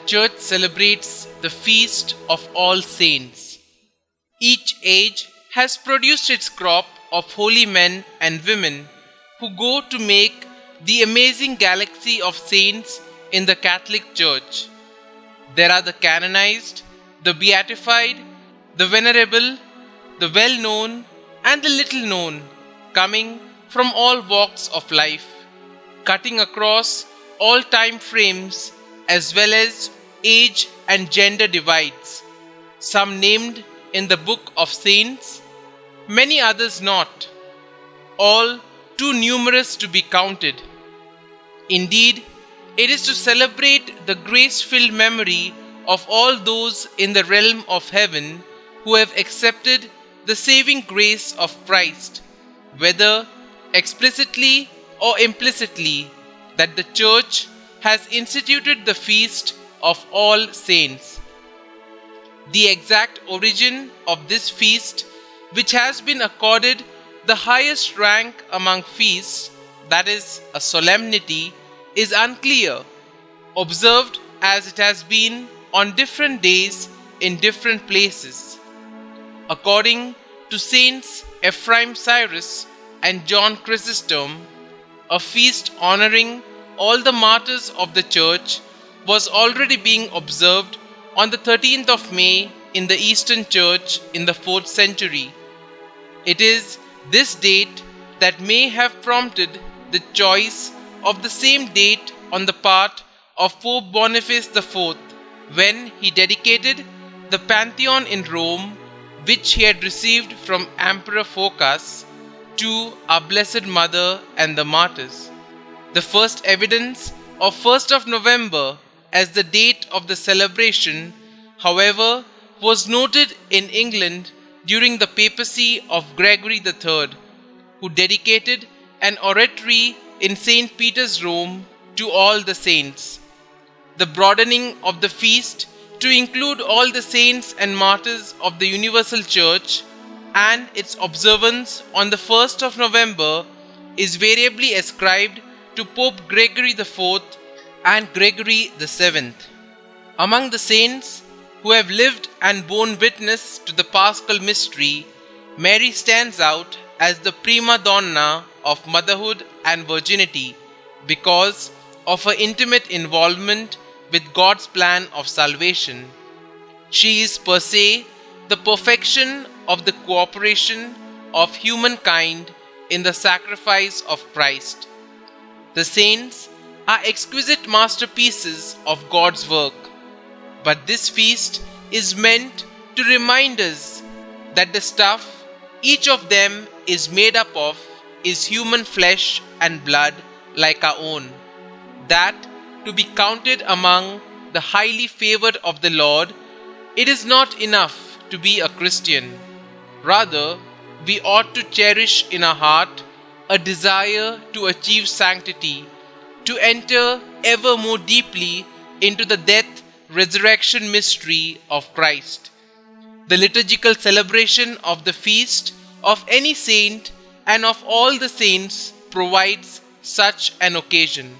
Church celebrates the Feast of All Saints. Each age has produced its crop of holy men and women who go to make the amazing galaxy of saints in the Catholic Church. There are the canonized, the beatified, the venerable, the well-known, and the little-known, coming from all walks of life, cutting across all time frames as well as age and gender divides, some named in the Book of Saints, many others not, all too numerous to be counted. Indeed, it is to celebrate the grace-filled memory of all those in the realm of heaven who have accepted the saving grace of Christ, whether explicitly or implicitly, that the Church has instituted the Feast of All Saints. The exact origin of this feast, which has been accorded the highest rank among feasts, that is, a solemnity, is unclear, observed as it has been on different days in different places. According to Saints Ephraim Cyrus and John Chrysostom, a feast honoring all the martyrs of the Church was already being observed on the 13th of May in the Eastern Church in the 4th century. It is this date that may have prompted the choice of the same date on the part of Pope Boniface IV when he dedicated the Pantheon in Rome, which he had received from Emperor Phocas, to our Blessed Mother and the martyrs. The first evidence of 1st of November as the date of the celebration, however, was noted in England during the papacy of Gregory III, who dedicated an oratory in St. Peter's, Rome, to all the saints. The broadening of the feast to include all the saints and martyrs of the Universal Church and its observance on the 1st of November is variably ascribed to Pope Gregory IV and Gregory VII. Among the saints who have lived and borne witness to the Paschal mystery, Mary stands out as the prima donna of motherhood and virginity because of her intimate involvement with God's plan of salvation. She is per se the perfection of the cooperation of humankind in the sacrifice of Christ. The saints are exquisite masterpieces of God's work, but this feast is meant to remind us that the stuff each of them is made up of is human flesh and blood like our own, that to be counted among the highly favored of the Lord, it is not enough to be a Christian. Rather, we ought to cherish in our heart a desire to achieve sanctity, to enter ever more deeply into the death, resurrection mystery of Christ. The liturgical celebration of the feast of any saint and of all the saints provides such an occasion.